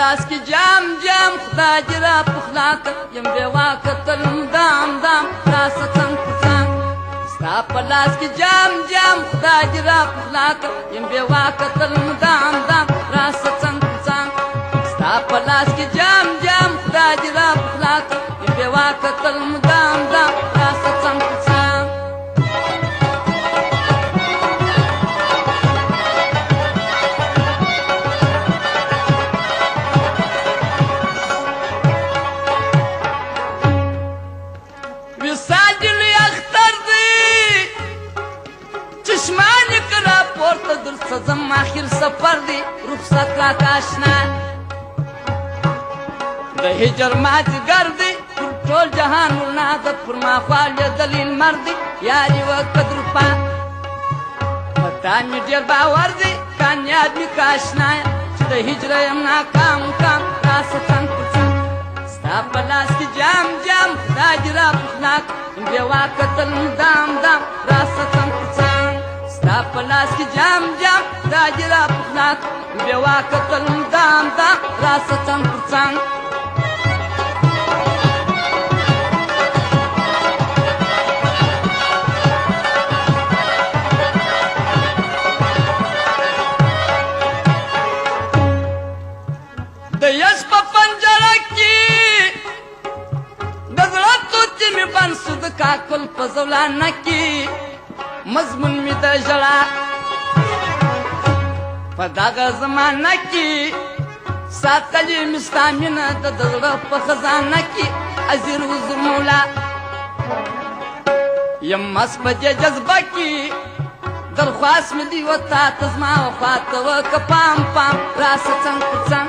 لاس کې جام جام خدای دې را پخلا کړ یم بې واکه تلم دام دام راسه څنګ په څنګ ستا په لاس کې جام جام خدای دې را پخلا کړ یم بې واکه تلم دام دام راسه څنګ په څنګ ستا په لاس کې جام جام خدای دې را پخلا کړ یم بې واکه تلم دام دام راسه څنګ په څنګ سزم آخر سفر دی رخصت را کاشنا د هجر مازدیګر دی پر ټول جهان ولنا د پر ما خپل دلیل مرد یاري و قدر پا پتا می ډیر باور دی کامیاب می کاشنا چې د هجر یم ناکام کام راس څنګ پڅنګ ستا په لاس کې جام جام خدای دې را پخلاک بې واکتل دام دام راس څنګ پڅنګ ستا په لاس کې جام جام خدای دې را پخلاک بې واکتل دام دام راس څنګ پڅنګ د یس په پنجره کې د زړه توتې مې بند سو د کاکل په زولانه کې مضمون مې د ژړا په دغه زمانه کې ساتلې مې ستا مینه د زړه په خزانه کې ازیر حضور مولا یم مست په دې جذبه کې درخواست مې دی وتا ته زما وفا ته وکه پام پام راسه څنګ په څنګ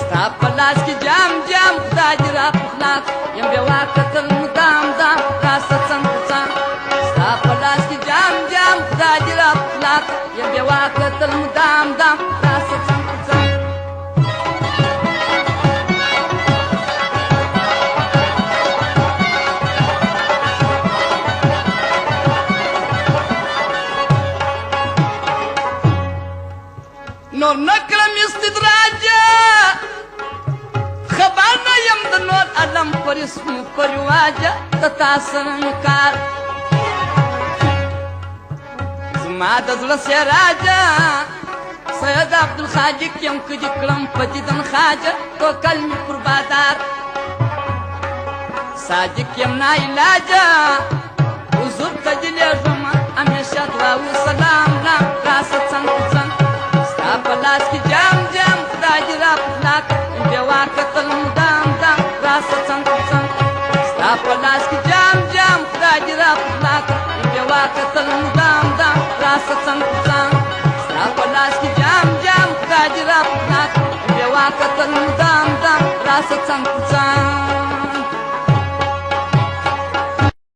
ستا په لاس کې جام جام خدای دې را پخلاک یم بې واکتل مدام دام راسه څنګ په څنګ ستا په لاس کې جام جام خدای دې را پخلاک یم بې واکتل مدام دام راسه څنګ په څنګ نور نکرم استدراجه خبر نه یم د نور علم پر اسم پر واجه د تاسو انکار زما د زړه سراجه سید عبدالخالق یم کدی کړم په دیدن خاجه تو کلمې پر بازار صادق یم نا علاجه حضور ته دې لېږم همیشه دعا و سلام نام راسه څنګ په څنګ ستا په لاس کې جام جام خدای دې را پخلاک بې واکتل مدام دام راسه څنګ په څنګ ستا په لاس کې جام جام خدای دې را پخلاک بې واکتل مدام دام راسه څنګ په څنګ ستا په لاس کې جام جام خدای دې را پخلاک بې واکتل مدام دام راسه څنګ په څنګ